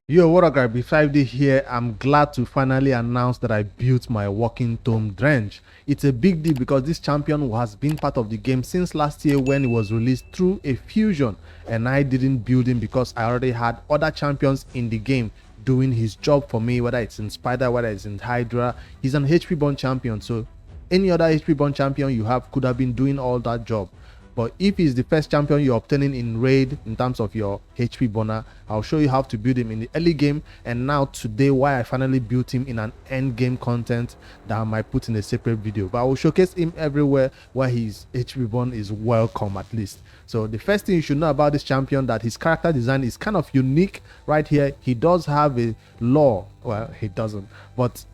Yo, what up, guys? B5D here. I'm glad to finally announce that I built my working tome Dreng. It's a big deal because this champion has been part of the game since last year when it was released through a fusion, and I didn't build him because I already had other champions in the game doing his job for me, whether it's in Spider, whether it's in Hydra. He's an HP born champion, so any other HP born champion you have could have been doing all that job. But if he's the first champion you're obtaining in raid in terms of your HP burner, I'll show you how to build him in the early game. And now today, why I finally built him in an end game content that I might put in a separate video. But I will showcase him everywhere where his HP burn is welcome at least. So the first thing you should know about this champion, that his character design is kind of unique right here. He does have a lore. Well, he doesn't, but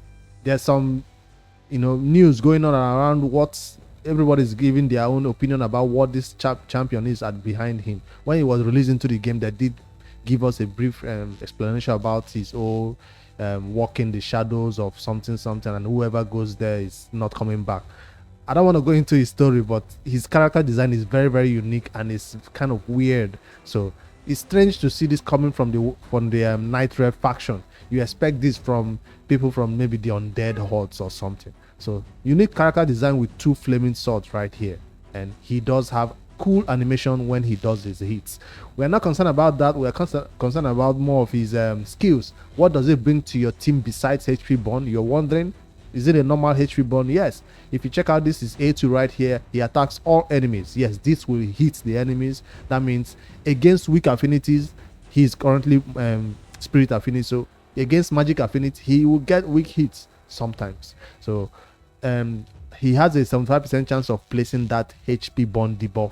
there's some news going on around what everybody's giving their own opinion about what this champion is at behind him. When he was released into the game, they did give us a brief explanation about his whole walking the shadows of something, and whoever goes there is not coming back. I don't want to go into his story, but his character design is very, very unique and it's kind of weird. So it's strange to see this coming from the Night Rev faction. You expect this from people from maybe the Undead Hordes or something. So unique character design with two flaming swords right here, and he does have cool animation when he does his hits. We're not concerned about that. We're concerned about more of his skills. What does it bring to your team besides HP burn? You're wondering, is it a normal HP burn? Yes. If you check out, this is A2 right here. He attacks all enemies. Yes, this will hit the enemies. That means against weak affinities, he is currently spirit affinity. So against magic affinity, he will get weak hits sometimes. So he has a 75% chance of placing that HP burn debuff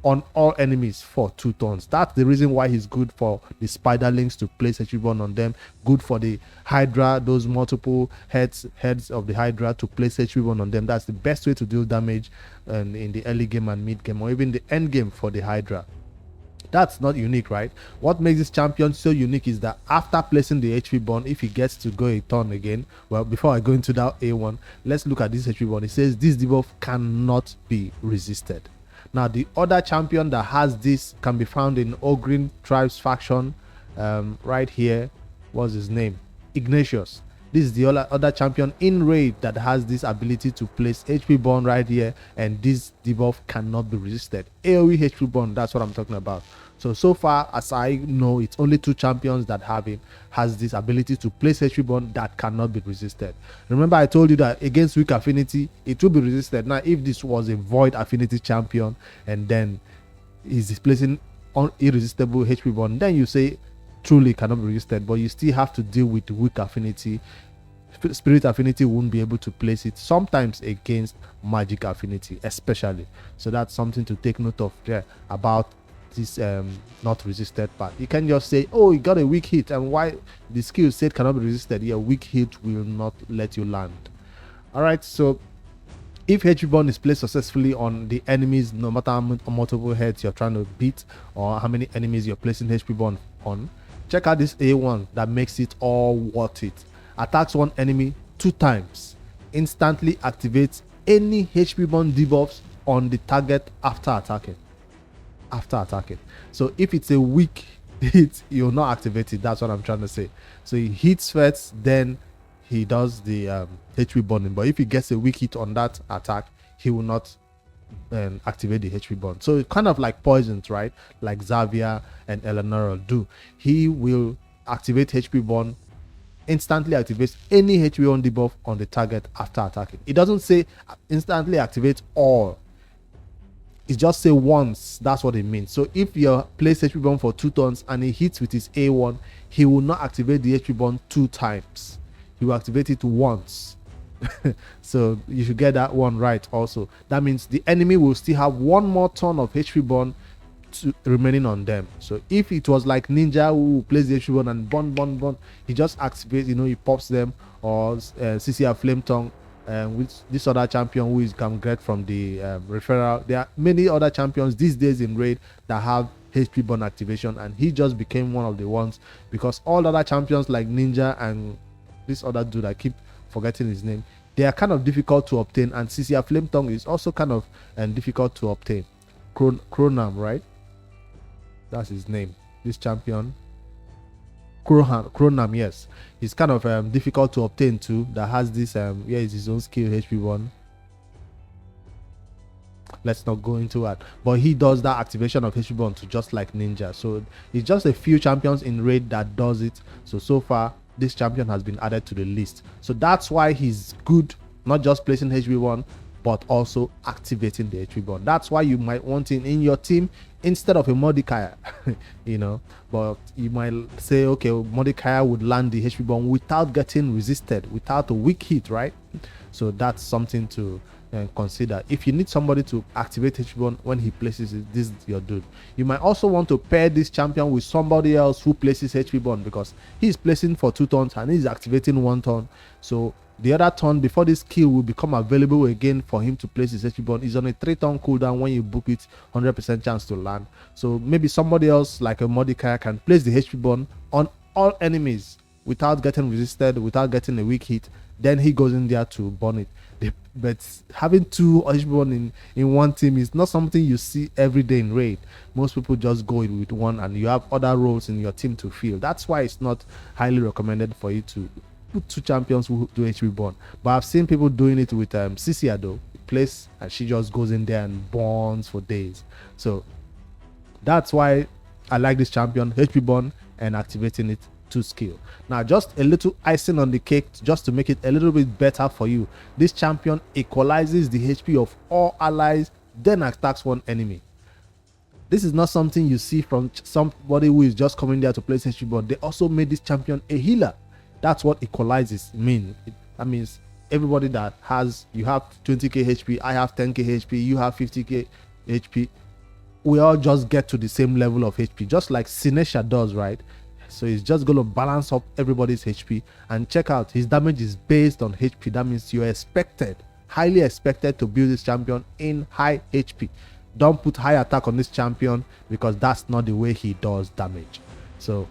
on all enemies for 2 turns. That's the reason why he's good for the spiderlings to place HP burn on them, good for the Hydra, those multiple heads of the Hydra to place HP burn on them. That's the best way to deal damage in the early game and mid game, or even the end game for the Hydra. That's not unique, right? What makes this champion so unique is that after placing the HP burn, if he gets to go a turn again, well, before I go into that A1, let's look at this HP burn. It says this debuff cannot be resisted. Now, the other champion that has this can be found in Ogrin Tribes faction, right here. What's his name? Ignatius. This is the other champion in raid that has this ability to place HP burn right here, and this debuff cannot be resisted. AoE HP burn, that's what I'm talking about. So far as I know, it's only 2 champions that have him, has this ability to place HP burn that cannot be resisted. Remember, I told you that against weak affinity, it will be resisted. Now, if this was a void affinity champion and then he's displacing irresistible HP burn, then you say truly cannot be resisted, but you still have to deal with weak affinity. Spirit affinity won't be able to place it sometimes against magic affinity especially. So that's something to take note of there about this not resisted part. You can just say, oh, you got a weak hit, and why the skill said cannot be resisted. Yeah, weak hit will not let you land. All right, so if HP burn is placed successfully on the enemies, no matter how multiple heads you're trying to beat or how many enemies you're placing HP burn on, check out this A1 that makes it all worth it. Attacks one enemy 2 times, instantly activates any HP burn debuffs on the target after attacking. So if it's a weak hit, you'll not activate it. That's what I'm trying to say. So he hits first, then he does the HP burning. But if he gets a weak hit on that attack, he will not activate the HP burn. So it's kind of like poisons, right? Like Xavier and Eleanor do. He will activate HP burn, instantly activates any HP burn debuff on the target after attacking. It doesn't say instantly activate all. It just say once. That's what it means. So if you place HP burn for 2 turns and he hits with his A1, he will not activate the HP burn 2 times. He will activate it once. So you should get that one right also. That means the enemy will still have 1 more turn of HP burn remaining on them. So if it was like Ninja who plays the HP burn and burn, he just activates, he pops them, or CCR Flame Tongue, with this other champion who is can get from the referral. There are many other champions these days in raid that have HP burn activation, and he just became one of the ones because all other champions like Ninja and this other dude, I keep forgetting his name, they are kind of difficult to obtain, and CCR Flame Tongue is also kind of difficult to obtain. Cronam, right? That's his name. This champion, Kronam, yes. He's kind of difficult to obtain too. That has this here is his own skill, HP1. Let's not go into that, but he does that activation of HP1 to just like Ninja. So it's just a few champions in raid that does it. So far this champion has been added to the list, so that's why he's good, not just placing HP1 but also activating the HP1. That's why you might want him in your team instead of a Mordecai. But you might say, okay, Mordecai would land the HP1 without getting resisted, without a weak hit, right? So that's something to consider. If you need somebody to activate HP1 when he places it, this is your dude. You might also want to pair this champion with somebody else who places HP1, because he's placing for 2 turns and he's activating 1 turn. So the other turn before this skill will become available again for him to place his HP1 is on a 3-turn cooldown. When you book it, 100% chance to land. So maybe somebody else like a Mordecai can place the HP1 on all enemies without getting resisted, without getting a weak hit. Then he goes in there to burn it. But having 2 HP1 in one team is not something you see every day in raid. Most people just go in with one, and you have other roles in your team to fill. That's why it's not highly recommended for you to put 2 champions who do HP burn. But I've seen people doing it with Cisia though. Place, and she just goes in there and burns for days. So that's why I like this champion, HP burn and activating it 2 skill. Now just a little icing on the cake, just to make it a little bit better for you, this champion equalizes the HP of all allies, then attacks one enemy. This is not something you see from somebody who is just coming there to place HP burn. They also made this champion a healer. That's what equalizes mean. That means everybody that has, you have 20k HP, I have 10k HP, you have 50k HP, we all just get to the same level of HP, just like Sinesha does, right? So it's just going to balance up everybody's HP. And check out, his damage is based on HP. That means you're expected, highly expected, to build this champion in high HP. Don't put high attack on this champion, because that's not the way he does damage. So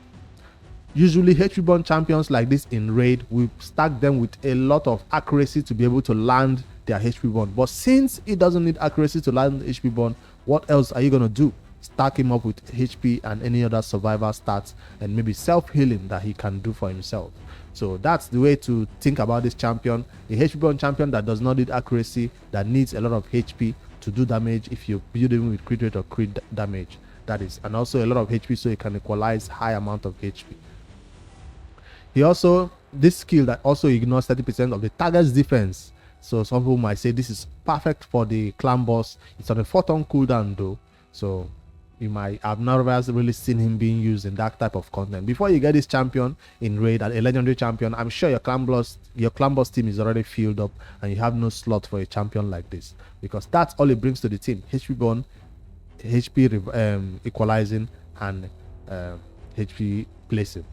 usually HP burn champions like this in raid, we stack them with a lot of accuracy to be able to land their HP burn. But since it doesn't need accuracy to land HP burn, what else are you going to do? Stack him up with HP and any other survivor stats, and maybe self-healing that he can do for himself. So that's the way to think about this champion. A HP burn champion that does not need accuracy, that needs a lot of HP to do damage if you build him with crit rate or crit damage, that is, and also a lot of HP so he can equalize high amount of HP. He also, this skill that also ignores 30% of the target's defense. So some people might say this is perfect for the clan boss. It's on a 4-turn cooldown though, so you might have never really seen him being used in that type of content. Before you get this champion in raid, at a legendary champion, I'm sure your clan boss team is already filled up, and you have no slot for a champion like this, because that's all it brings to the team: HP burn, HP equalizing, and HP placing.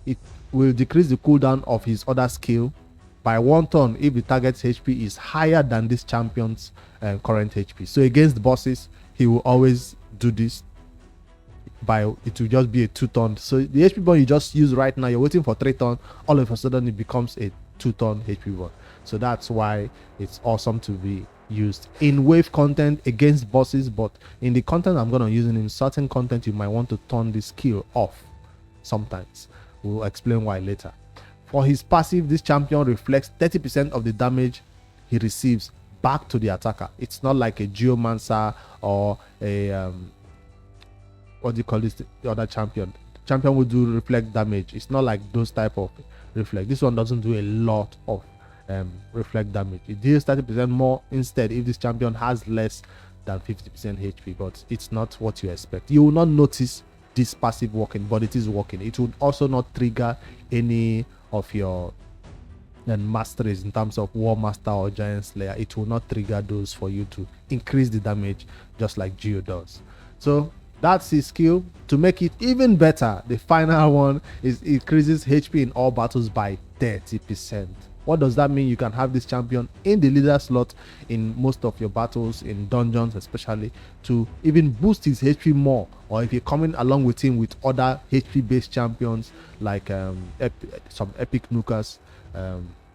It will decrease the cooldown of his other skill by 1 turn if the target's HP is higher than this champion's current HP. So against bosses, he will always do this. It will just be a 2-turn. So the HP burn you just use right now, you're waiting for 3 turn, all of a sudden it becomes a 2-turn HP burn. So that's why it's awesome to be used in wave content against bosses. But in the content I'm going to use it in certain content, you might want to turn this skill off sometimes. We'll explain why later. For his passive, this champion reflects 30% of the damage he receives back to the attacker. It's not like a Geomancer or a what do you call this, the other champion. Champion will do reflect damage. It's not like those type of reflect. This one doesn't do a lot of reflect damage. It deals 30% more instead if this champion has less than 50% HP, but it's not what you expect. You will not notice this passive working, but it is working. It would also not trigger any of your masteries in terms of War Master or Giant Slayer. It will not trigger those for you to increase the damage just like Geo does. So that's his skill. To make it even better, the final one is increases HP in all battles by 30%. What does that mean? You can have this champion in the leader slot in most of your battles, in dungeons especially, to even boost his HP more. Or if you're coming along with him with other HP based champions like some epic nukers,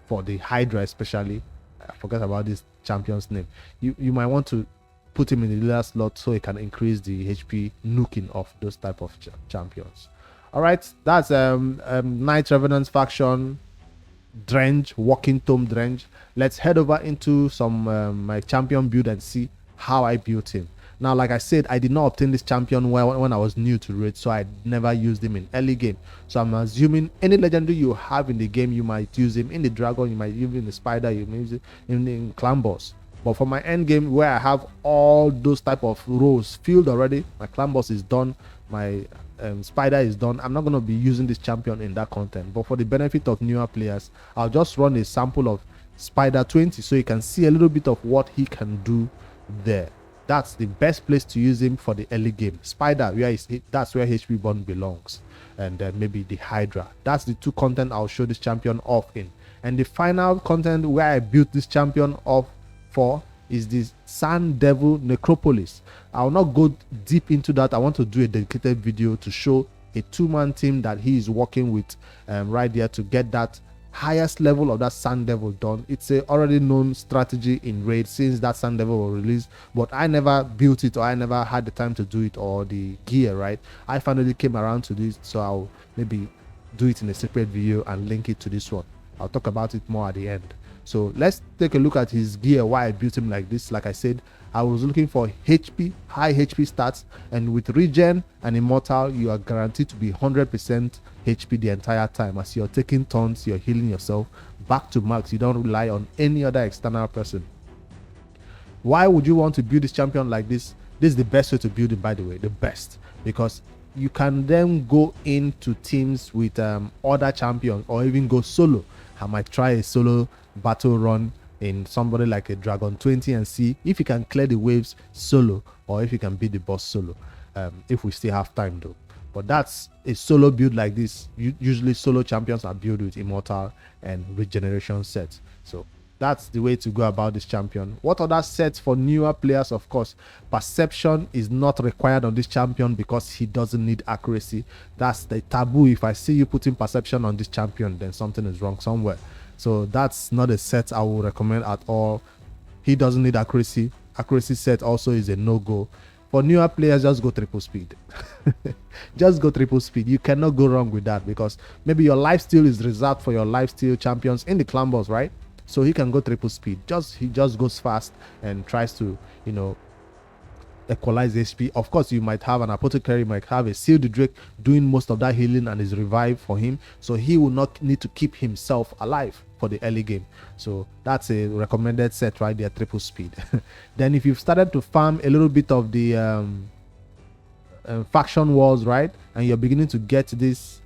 for the Hydra especially, I forget about this champion's name, you might want to put him in the leader slot so he can increase the HP nuking of those type of champions. All right, that's Knight Revenant faction, Dreng, Walking Tomb Dreng. Let's head over into some my champion build and see how I built him. Now, like I said, I did not obtain this champion when I was new to Raid, so I never used him in early game. So I'm assuming any legendary you have in the game, you might use him in the Dragon, you might use him in the Spider, you might use it in Clan Boss. But for my end game, where I have all those type of roles filled already, my Clan Boss is done, my Spider is done, I'm not going to be using this champion in that content. But for the benefit of newer players, I'll just run a sample of Spider 20 so you can see a little bit of what he can do there. That's the best place to use him for the early game. Spider, that's where HP Bond belongs. And then maybe the Hydra. That's the two content I'll show this champion off in. And the final content where I built this champion off for is this Sand Devil Necropolis. I'll not go deep into that. I want to do a dedicated video to show a two-man team that he is working with right there to get that highest level of that Sand Devil done. It's a already known strategy in Raid since that Sand Devil was released, but I never built it, or I never had the time to do it, or the gear, right? I finally came around to this, so I'll maybe do it in a separate video and link it to this one. I'll talk about it more at the end. So let's take a look at his gear, why I built him like this. Like I said, I was looking for HP, high HP stats, and with Regen and Immortal, you are guaranteed to be 100% HP the entire time. As you're taking turns, you're healing yourself back to max. You don't rely on any other external person. Why would you want to build this champion like this? This is the best way to build it, by the way, the best, because you can then go into teams with other champions, or even go solo. I might try a solo battle run in somebody like a Dragon 20 and see if you can clear the waves solo, or if you can beat the boss solo, if we still have time though. But that's a solo build like this. Usually solo champions are built with Immortal and Regeneration sets. So that's the way to go about this champion. What other sets for newer players? Of course, Perception is not required on this champion because he doesn't need accuracy. That's the taboo. If I see you putting Perception on this champion, then something is wrong somewhere. So that's not a set I will recommend at all. He doesn't need accuracy. Accuracy set also is a no-go. For newer players, just go triple speed. Just go triple speed. You cannot go wrong with that, because maybe your lifesteal is reserved for your lifesteal champions in the clan boss, right? So he can go triple speed. He just goes fast and tries to, you know, equalize HP. Of course, you might have an apothecary, might have a sealed Drake doing most of that healing and is revived for him, so he will not need to keep himself alive for the early game. So that's a recommended set right there, triple speed. Then if you've started to farm a little bit of the faction wars, right, and you're beginning to get this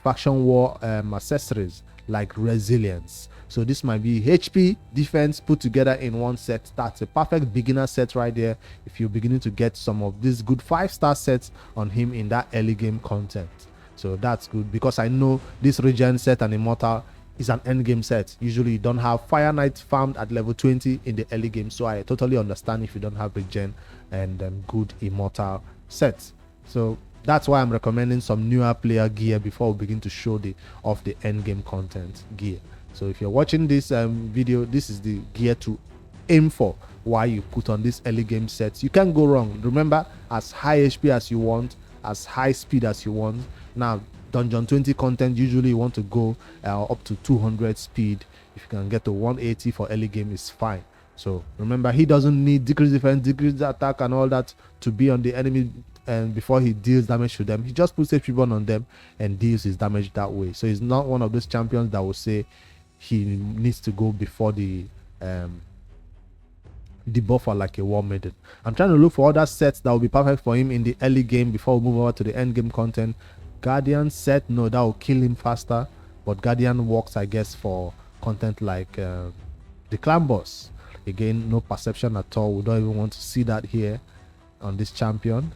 faction war accessories like resilience, so this might be HP, defense put together in one set. That's a perfect beginner set right there if you're beginning to get some of these good 5-star sets on him in that early game content. So that's good, because I know this Regen set and Immortal is an end game set. Usually you don't have Fire Knight farmed at level 20 in the early game, so I totally understand if you don't have Regen and good Immortal sets. So that's why I'm recommending some newer player gear before we begin to show the end game content gear. So if you're watching this video, this is the gear to aim for while you put on this early game sets. You can't go wrong. Remember, as high HP as you want, as high speed as you want. Now Dungeon 20 content, usually you want to go up to 200 speed. If you can get to 180 for early game, is fine. So remember, he doesn't need decrease defense, decrease attack and all that to be on the enemy, and before he deals damage to them, he just puts HP burn on them and deals his damage that way. So he's not one of those champions that will say he needs to go before the buffer like a war maiden. I'm trying to look for other sets that will be perfect for him in the early game before we move over to the end game content. Guardian set, no, that will kill him faster, but Guardian works, I guess, for content like the clan boss. Again, no perception at all. We don't even want to see that here on this champion.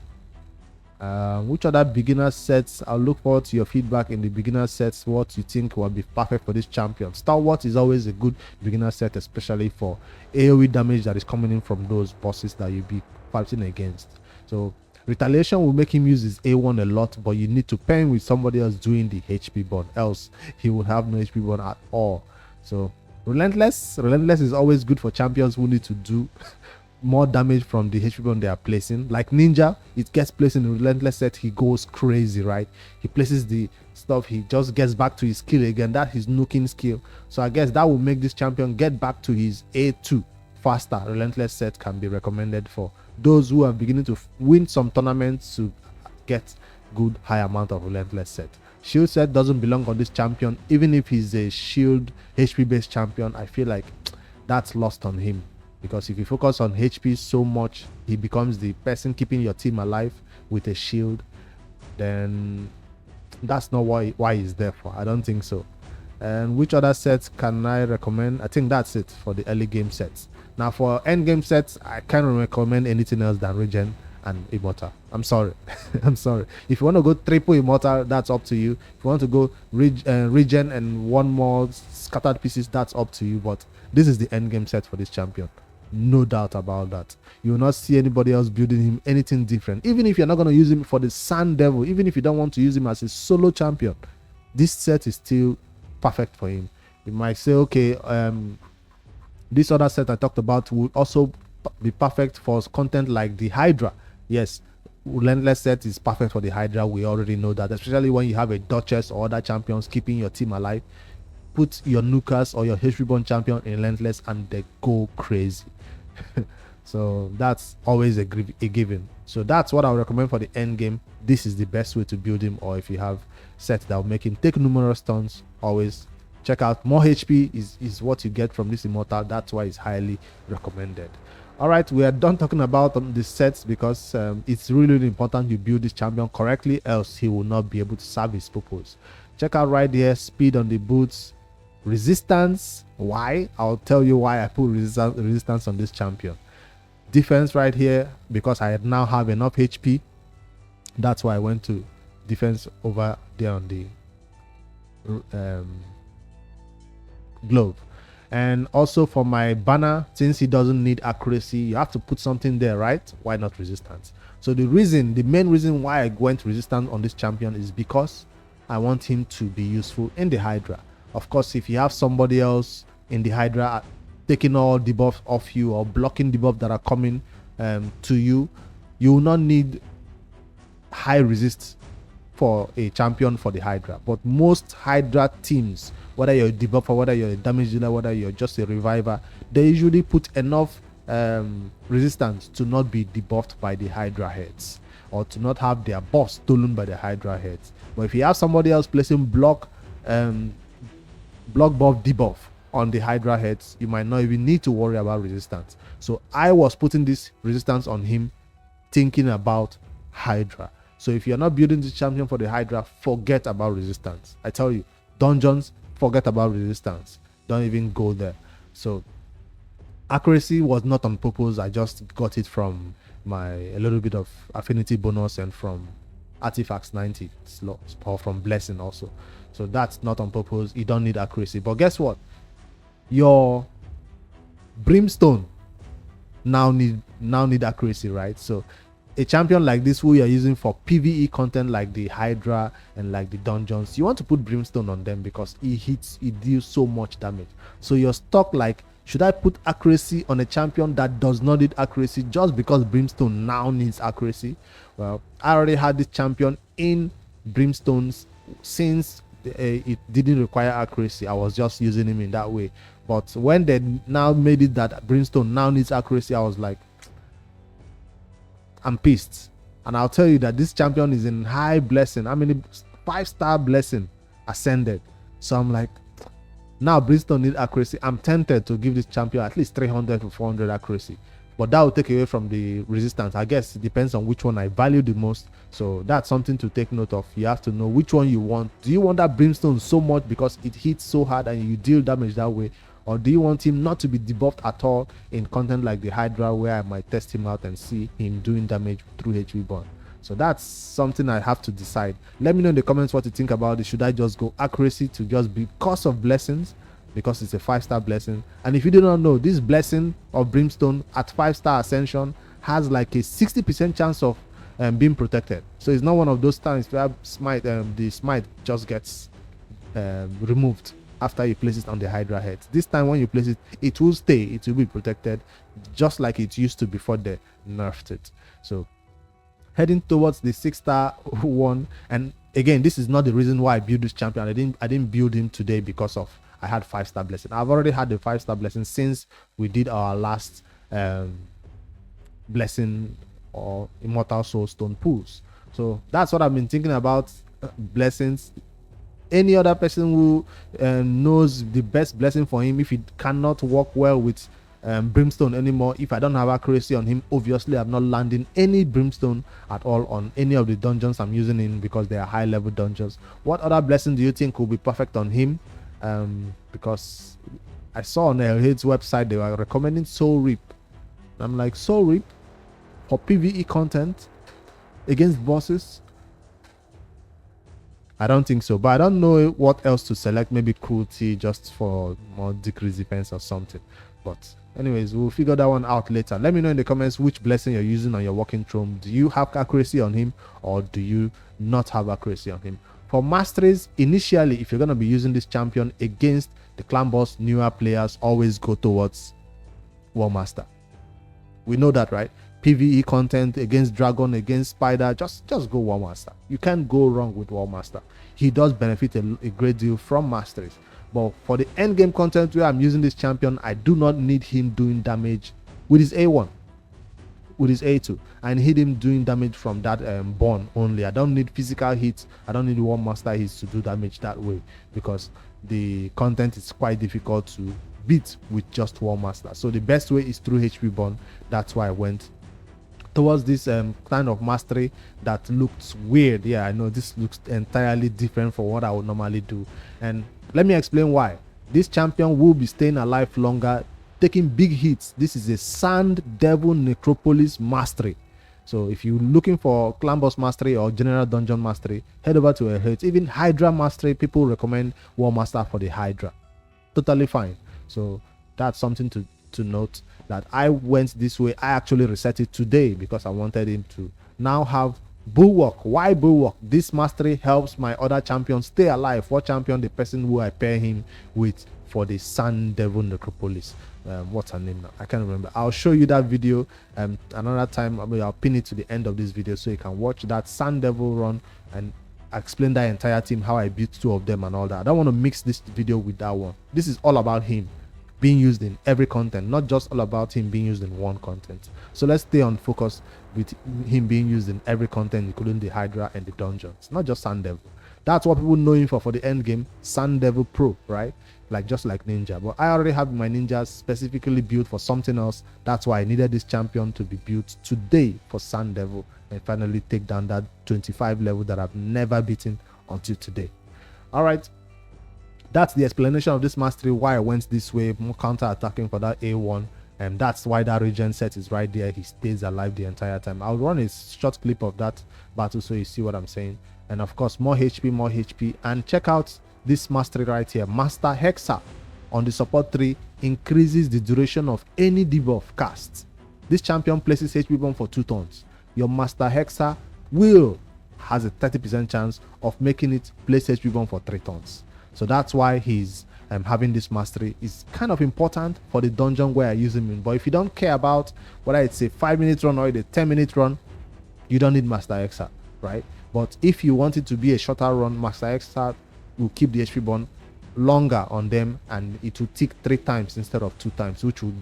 Which other beginner sets? I'll look forward to your feedback in the beginner sets, what you think will be perfect for this champion. Stalwart is always a good beginner set, especially for AoE damage that is coming in from those bosses that you'll be fighting against. So retaliation will make him use his A1 a lot, but you need to pair him with somebody else doing the HP burn, else he would have no HP burn at all. So relentless is always good for champions who need to do more damage from the HP bomb they are placing. Like Ninja, it gets placed in the relentless set, he goes crazy, right? He places the stuff, he just gets back to his skill again. That's his nuking skill. So I guess that will make this champion get back to his A2 faster. Relentless set can be recommended for those who are beginning to win some tournaments to get good high amount of relentless set. Shield set doesn't belong on this champion. Even if he's a shield HP based champion, I feel like that's lost on him, because if you focus on HP so much, he becomes the person keeping your team alive with a shield. Then that's not why he's there for. I don't think so. And which other sets can I recommend? I think that's it for the early game sets. Now for end game sets, I can't recommend anything else than Regen and Immortal. I'm sorry. I'm sorry. If you want to go triple Immortal, that's up to you. If you want to go Regen and one more scattered pieces, that's up to you. But this is the end game set for this champion. No doubt about that. You will not see anybody else building him anything different. Even if you're not going to use him for the Sand Devil, even if you don't want to use him as a solo champion, this set is still perfect for him. You might say, okay, this other set I talked about would also be perfect for content like the Hydra. Yes, relentless set is perfect for the Hydra. We already know that, especially when you have a Duchess or other champions keeping your team alive. Put your Nukas or your HP Born champion in relentless and they go crazy. So that's always a given. So that's what I would recommend for the end game. This is the best way to build him, or if you have sets that will make him take numerous turns, always check out more HP is what you get from this Immortal. That's why it's highly recommended. All right, we are done talking about the sets, because it's really important you build this champion correctly, else he will not be able to serve his purpose. Check out right here, speed on the boots, resistance. Why? I'll tell you why I put resistance on this champion. Defense right here, because I now have enough HP. That's why I went to defense over there on the glove. And also for my banner, since he doesn't need accuracy, you have to put something there, right? Why not resistance? So the main reason why I went resistance on this champion is because I want him to be useful in the Hydra. Of course, if you have somebody else in the Hydra taking all debuffs off you or blocking debuffs that are coming to you, you will not need high resist for a champion for the Hydra. But most Hydra teams, whether you're a debuffer, whether you're a damage dealer, whether you're just a reviver, they usually put enough resistance to not be debuffed by the Hydra heads, or to not have their buff stolen by the Hydra heads. But if you have somebody else placing block buff debuff on the Hydra heads, you might not even need to worry about resistance. So I was putting this resistance on him thinking about Hydra. So if you're not building this champion for the Hydra, forget about resistance. I tell you, dungeons, forget about resistance. Don't even go there. So accuracy was not on purpose. I just got it from a little bit of affinity bonus and from artifacts 90 slots, or from blessing also. So that's not on purpose. You don't need accuracy. But guess what? Your brimstone now need accuracy, right? So a champion like this who you're using for PvE content like the Hydra and like the dungeons, you want to put brimstone on them because it deals so much damage. So you're stuck like, should I put accuracy on a champion that does not need accuracy just because brimstone now needs accuracy? Well, I already had this champion in brimstones since it didn't require accuracy. I was just using him in that way. But when they now made it that brimstone now needs accuracy, I was like, I'm pissed. And I'll tell you that this champion is in high blessing. I mean, 5-star blessing ascended. So I'm like, now brimstone need accuracy. I'm tempted to give this champion at least 300 to 400 accuracy, but that will take away from the resistance. I guess it depends on which one I value the most. So that's something to take note of. You have to know which one you want. Do you want that brimstone so much because it hits so hard and you deal damage that way, or do you want him not to be debuffed at all in content like the Hydra, where I might test him out and see him doing damage through HP burn? So that's something I have to decide. Let me know in the comments what you think about it. Should I just go accuracy to just because of blessings, because it's a 5-star blessing? And if you do not know, this blessing of brimstone at 5-star ascension has like a 60% chance of being protected. So it's not one of those times where the smite just gets removed after you place it on the Hydra head. This time when you place it, it will stay, it will be protected just like it used to before they nerfed it. So heading towards the 6-star one, and again, this is not the reason why I built this champion. I didn't build him today because of I had 5-star blessing. I've already had the 5-star blessing since we did our last blessing or immortal soul stone pulls. So that's what I've been thinking about, blessings. Any other person who knows the best blessing for him, if he cannot work well with brimstone anymore, if I don't have accuracy on him, obviously I'm not landing any brimstone at all on any of the dungeons I'm using in, because they are high level dungeons. What other blessing do you think will be perfect on him? Because I saw on Hyd's website they were recommending Soul Reap. I'm like, Soul Reap for PvE content against bosses? I don't think so, but I don't know what else to select. Maybe cruelty just for more decreased defense or something. But anyways, we'll figure that one out later. Let me know in the comments which blessing you're using on your walking throne. Do you have accuracy on him, or do you not have accuracy on him? For masteries, initially, if you're going to be using this champion against the clan boss, newer players always go towards War Master. We know that, right? PvE content against dragon, against spider, just go War Master. You can't go wrong with War Master. He does benefit a great deal from masteries. But for the end game content where I'm using this champion, I do not need him doing damage with his A1, with his A2. I need him doing damage from that bond only. I don't need physical hits. I don't need War Master hits to do damage that way, because the content is quite difficult to beat with just War Master. So the best way is through HP bond. That's why I went towards this kind of mastery that looks weird. Yeah, I know this looks entirely different from what I would normally do, and let me explain why. This champion will be staying alive longer, taking big hits. This is a Sand Devil Necropolis mastery. So if you're looking for clan boss mastery or general dungeon mastery, head over to a hit. Even Hydra mastery, people recommend War Master for the Hydra. Totally fine. So that's something to note, that I went this way. I actually reset it today because I wanted him to now have Bulwark. Why Bulwark? This mastery helps my other champion stay alive. What champion? The person who I pair him with for the Sand Devil Necropolis. What's her name now? I can't remember. I'll show you that video another time. I'll pin it to the end of this video so you can watch that Sand Devil run and explain that entire team, how I beat 2 of them and all that. I don't want to mix this video with that one. This is all about him being used in every content, not just all about him being used in one content. So let's stay on focus with him being used in every content, including the Hydra and the dungeons, not just Sand Devil. That's what people know him for the end game, Sand Devil Pro, right? Like just like Ninja. But I already have my ninjas specifically built for something else. That's why I needed this champion to be built today for Sand Devil and finally take down that 25 level that I've never beaten until today. All right. That's the explanation of this mastery, why I went this way, more counter-attacking for that A1, and that's why that regen set is right there. He stays alive the entire time. I'll run a short clip of that battle so you see what I'm saying. And of course, more HP, and check out this mastery right here. Master Hexa on the support tree increases the duration of any debuff cast. This champion places HP bomb for 2 turns. Your Master Hexa has a 30% chance of making it place HP bomb for 3 turns. So that's why he's having this mastery. Is kind of important for the dungeon where I use him in. But if you don't care about whether it's a 5-minute run or a 10-minute run, you don't need Master Hexa, right? But if you want it to be a shorter run, Master Hexa will keep the HP bond longer on them, and it will tick 3 times instead of 2 times, which will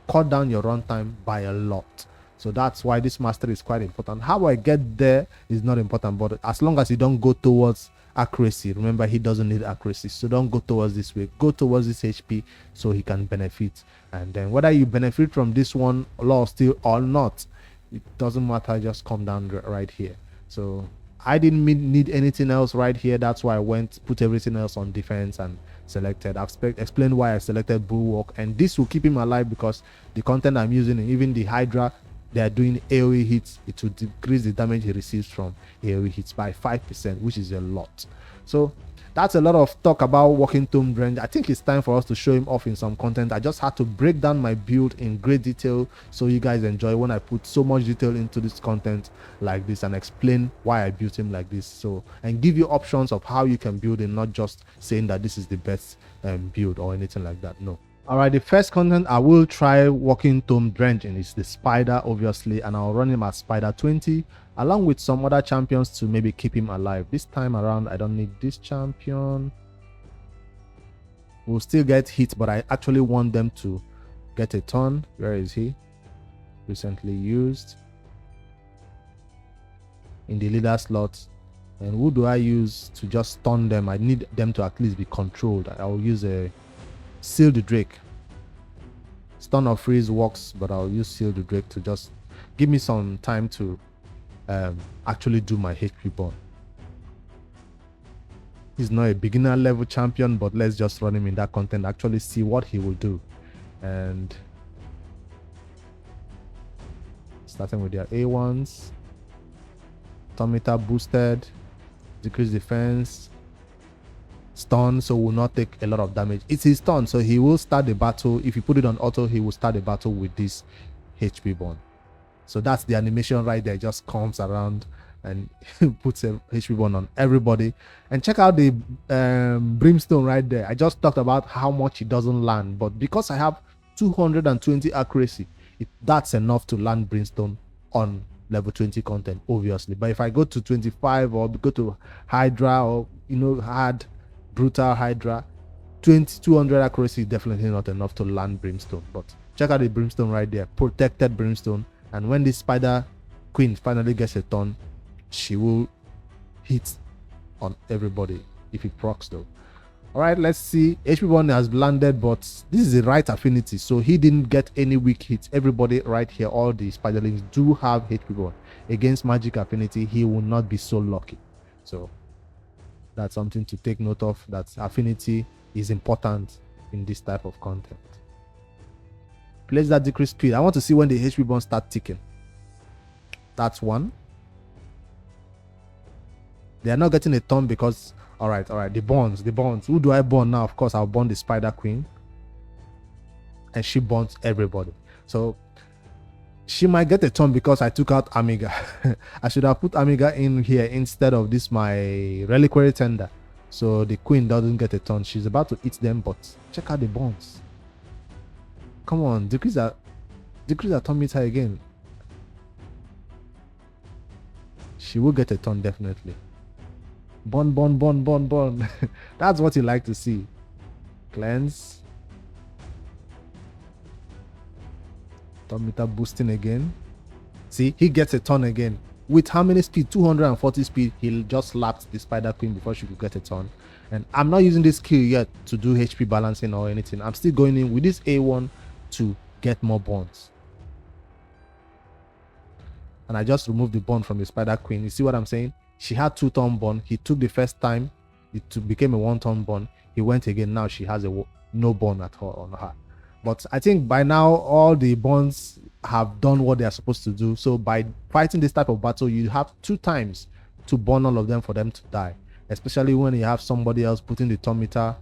cut down your runtime by a lot. So that's why this mastery is quite important. How I get there is not important, but as long as you don't go towards accuracy, remember he doesn't need accuracy, so don't go towards this way, go towards this HP so he can benefit. And then whether you benefit from this one law still or not, it doesn't matter, just come down right here. So I didn't need anything else right here. That's why I put everything else on defense and selected. I've explained why I selected Bulwark, and this will keep him alive because the content I'm using, and even the Hydra, they are doing AoE hits. It will decrease the damage he receives from AoE hits by 5%, which is a lot. So that's a lot of talk about Walking Tomb Dreng. I think it's time for us to show him off in some content. I just had to break down my build in great detail so you guys enjoy when I put so much detail into this content like this and explain why I built him like this. So, and give you options of how you can build him, not just saying that this is the best build or anything like that. No. All right, the first content I will try Walking Tomb Dreng in is the Spider, obviously, and I'll run him at Spider 20 along with some other champions to maybe keep him alive. This time around, I don't need this champion. We'll still get hit, but I actually want them to get a turn. Where is he? Recently used in the leader slot. And who do I use to just stun them? I need them to at least be controlled. I'll use a Seal the Drake. Stun or freeze works, but I'll use Seal the Drake to just give me some time to actually do my HP burn. He's not a beginner level champion, but let's just run him in that content, actually see what he will do. And starting with their A1s, Tometer boosted, decrease defense, stun, so will not take a lot of damage. It's his turn, so he will start the battle. If you put it on auto, he will start the battle with this HP burn. So that's the animation right there. It just comes around and puts a HP burn on everybody. And check out the brimstone right there. I just talked about how much it doesn't land, but because I have 220 accuracy, that's enough to land brimstone on level 20 content, obviously. But if I go to 25 or go to Hydra, or hard brutal Hydra, 200 accuracy is definitely not enough to land brimstone. But check out the brimstone right there, protected brimstone. And when this Spider Queen finally gets a turn, she will hit on everybody if it procs though. All right, let's see. HP burn has landed, but this is the right affinity, so he didn't get any weak hits. Everybody right here, all the spiderlings do have HP burn. Against magic affinity, he will not be so lucky. So that's something to take note of, that affinity is important in this type of content. Place that decrease speed. I want to see when the HP burn start ticking. That's one. They are not getting a turn because all right, the bonds. Who do I burn now? Of course, I'll burn the Spider Queen, and she burns everybody. So she might get a turn because I took out Amiga. I should have put Amiga in here instead of this my reliquary tender, so the queen doesn't get a turn. She's about to eat them, but check out the bonds. Come on, decrease that atomic again. She will get a turn definitely. Burn. That's what you like to see. Cleanse. Tometer boosting again. See, he gets a turn again. With how many speed? 240 speed. He'll just lapped the Spider Queen before she could get a turn. And I'm not using this skill yet to do HP balancing or anything. I'm still going in with this A1 to get more bonds. And I just removed the bond from the Spider Queen. You see what I'm saying? She had 2-turn bond. He took the first time. It became a 1-turn bond. He went again. Now she has no bond at all on her. But I think by now all the bonds have done what they are supposed to do. So by fighting this type of battle, you have 2 times to burn all of them for them to die. Especially when you have somebody else putting the Tometer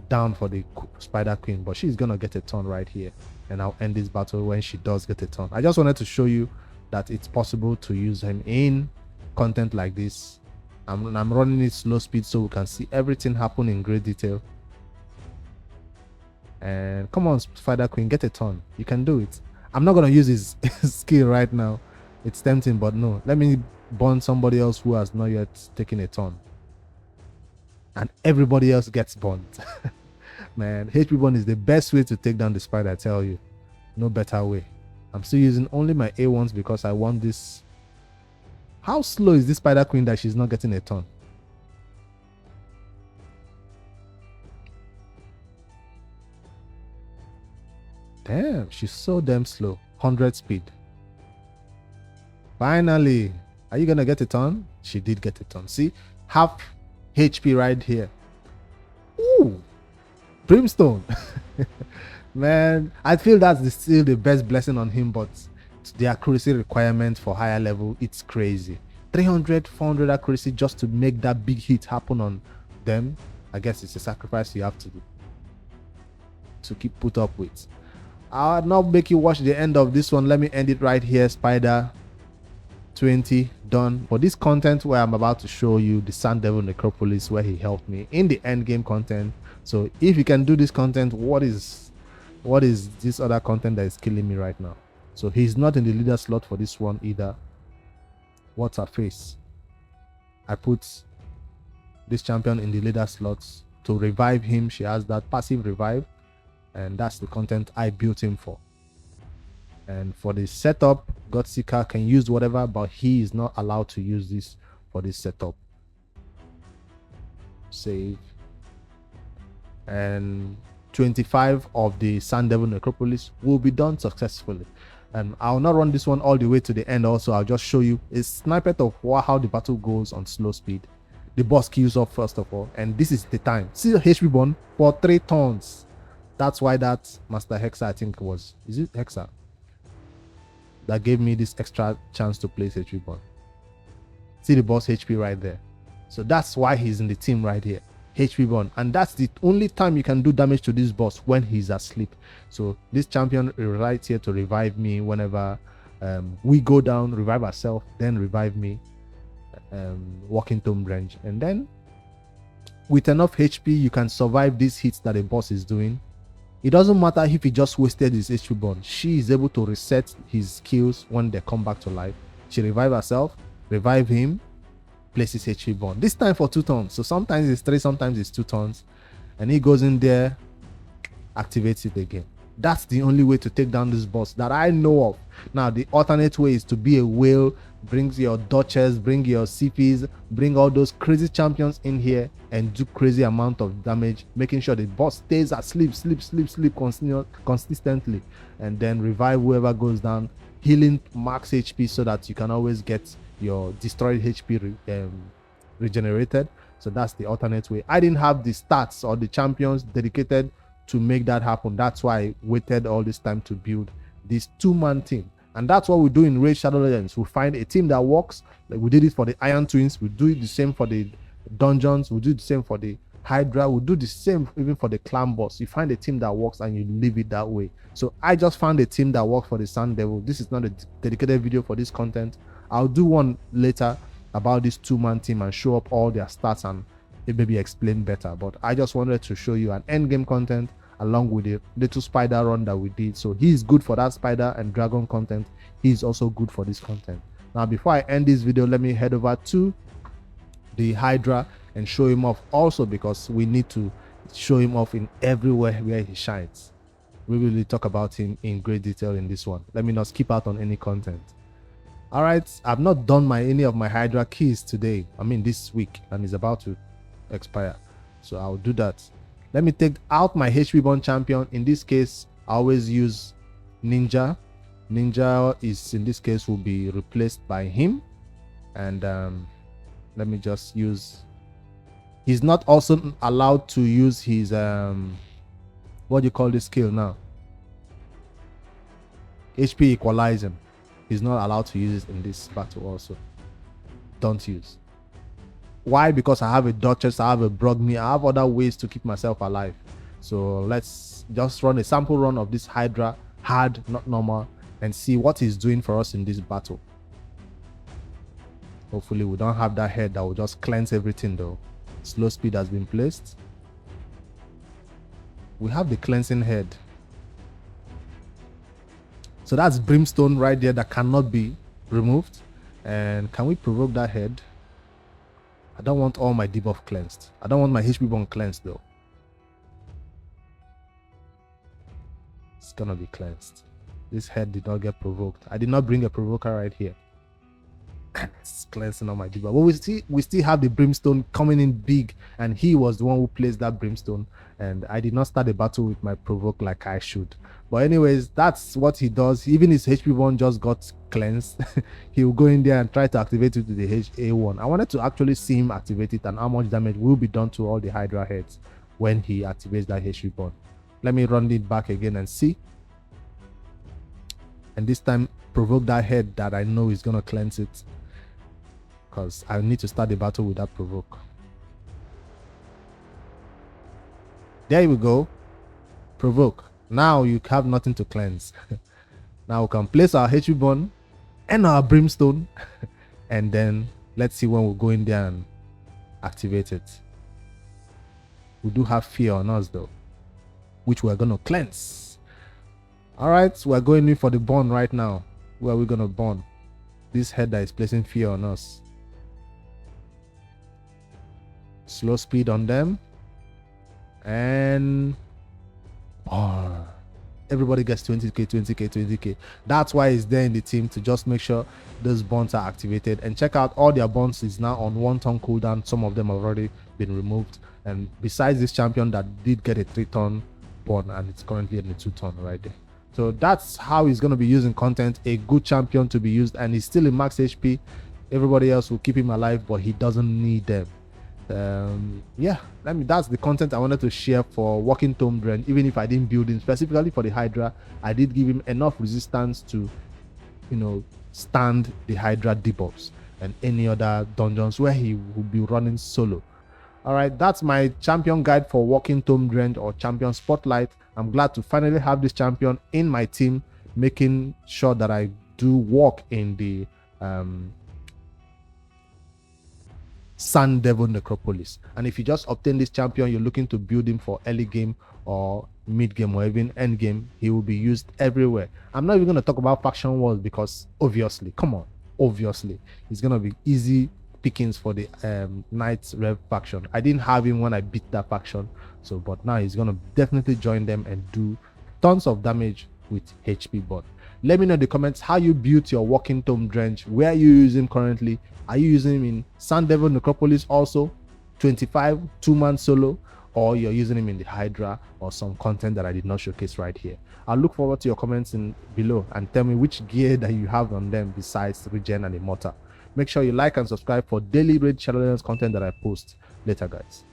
down for the Spider Queen. But she's gonna get a turn right here. And I'll end this battle when she does get a turn. I just wanted to show you that it's possible to use him in content like this. I'm running it slow speed so we can see everything happen in great detail. And come on, Spider Queen, get a turn. You can do it. I'm not gonna use his skill right now. It's tempting, but no. Let me burn somebody else who has not yet taken a turn. And everybody else gets burned. Man, HP burn is the best way to take down the spider, I tell you. No better way. I'm still using only my A1s because I want this. How slow is this Spider Queen that she's not getting a turn? Damn, she's so damn slow. 100 speed. Finally. Are you gonna get a turn? She did get a turn. See? Half HP right here. Ooh. Brimstone. Man, I feel that's still the best blessing on him, but the accuracy requirement for higher level, it's crazy. 300, 400 accuracy just to make that big hit happen on them. I guess it's a sacrifice you have to do to keep put up with. I'll not make you watch the end of this one. Let me end it right here. Spider 20 done for this content where I'm about to show you the Sun Devil Necropolis, where he helped me in the end game content. So if you can do this content, what is this other content that is killing me right now? So he's not in the leader slot for this one either. What's her face? I put this champion in the leader slots to revive him. She has that passive revive, and that's the content I built him for. And for the setup, Godseeker can use whatever, but he is not allowed to use this for this setup. Save. And 25 of the Sun Devil Necropolis will be done successfully. And I'll not run this one all the way to the end. Also, I'll just show you a snippet of how the battle goes on slow speed. The boss kills off first of all, and this is the time. See the HP burn for 3 turns. That's why that Master Hexa, I think was, is it Hexa, that gave me this extra chance to place HP burn. See the boss HP right there. So that's why he's in the team right here. HP burn, and that's the only time you can do damage to this boss, when he's asleep. So this champion is right here to revive me whenever we go down, revive ourselves, then revive me, walking tomb Dreng. And then with enough HP you can survive these hits that the boss is doing. It doesn't matter if he just wasted his HP burn. She is able to reset his skills when they come back to life. She revive herself, revive him, places HP burn. This time for 2 turns. So sometimes it's 3, sometimes it's 2 turns. And he goes in there, activates it again. That's the only way to take down this boss that I know of. Now the alternate way is to be a whale, bring your Duchess, bring your CPs, bring all those crazy champions in here and do crazy amount of damage, making sure the boss stays asleep, sleep consistently, and then revive whoever goes down, healing max HP so that you can always get your destroyed HP regenerated. So that's the alternate way. I didn't have the stats or the champions dedicated to make that happen. That's why I waited all this time to build this 2-man team. And that's what we do in Raid Shadow Legends. We find a team that works. Like we did it for the Iron Twins. We do it the same for the dungeons. We do the same for the Hydra. We do the same even for the clan boss. You find a team that works and you leave it that way. So I just found a team that works for the Sun Devil. This is not a dedicated video for this content. I'll do one later about this 2-man team and show up all their stats and maybe explain better. But I just wanted to show you an end game content along with the little spider run that we did. So he's good for that spider and dragon content. He's also good for this content. Now before I end this video, let me head over to the Hydra and show him off also, because we need to show him off in everywhere where he shines. We will really talk about him in great detail in this one. Let me not skip out on any content. All right, I've not done any of my Hydra keys today, I mean this week, and it's about to expire, so I'll do that. Let me take out my HP burn champion. In this case I always use Ninja. Ninja is, in this case, will be replaced by him. And let me just use, he's not also allowed to use his what do you call this skill now, HP equalizing. He's not allowed to use it in this battle also. Don't use. Why? Because I have a Duchess, I have a Brogni, I have other ways to keep myself alive. So let's just run a sample run of this Hydra, hard, not normal, and see what he's doing for us in this battle. Hopefully we don't have that head that will just cleanse everything though. Slow speed has been placed. We have the cleansing head. So that's brimstone right there that cannot be removed. And can we provoke that head? I don't want all my debuff cleansed. I don't want my HP burn cleansed though. It's gonna be cleansed. This head did not get provoked. I did not bring a provoker right here. It's cleansing on my debuff. But we still have the brimstone coming in big, and he was the one who placed that brimstone, and I did not start the battle with my provoke like I should. But anyways, that's what he does. Even his HP burn just got cleansed. He will go in there and try to activate it with the HA1. I wanted to actually see him activate it and how much damage will be done to all the Hydra heads when he activates that HP burn. Let me run it back again and see. And this time provoke that head that I know is gonna cleanse it, because I need to start the battle with that provoke. There we go. Provoke. Now you have nothing to cleanse. Now we can place our HP bond and our brimstone, and then let's see when we'll go in there and activate it. We do have fear on us though, which we're gonna cleanse. All right, we're going in for the bond right now. Where are we gonna bond? This header is placing fear on us. Slow speed on them, and everybody gets 20k, 20k, 20k. That's why it's there in the team, to just make sure those bonds are activated. And check out, all their bonds is now on 1 turn cooldown. Some of them have already been removed, and besides this champion that did get a 3 turn bond, and it's currently in the 2 turn right there. So that's how he's going to be using content. A good champion to be used, and he's still in max HP. Everybody else will keep him alive, but he doesn't need them. Yeah, that's the content I wanted to share for Walking Tomb Dreng. Even if I didn't build him specifically for the Hydra, I did give him enough resistance to, stand the Hydra debuffs and any other dungeons where he will be running solo. All right, that's my champion guide for Walking Tomb Dreng, or champion spotlight. I'm glad to finally have this champion in my team, making sure that I do work in the Sun Devil Necropolis. And if you just obtain this champion, you're looking to build him for early game or mid game or even end game, he will be used everywhere. I'm not even going to talk about faction wars, because obviously it's going to be easy pickings for the Knights Rev faction. I didn't have him when I beat that faction, but now he's going to definitely join them and do tons of damage with HP bot. Let me know in the comments how you built your Walking Tomb Dreng. Where are you using him currently? Are you using him in Sun Devil Necropolis also, 25 2-man solo, or you're using him in the Hydra, or some content that I did not showcase right here? I'll look forward to your comments below, and tell me which gear that you have on them besides Regen and Immortal. Make sure you like and subscribe for daily raid challenge content that I post later, guys.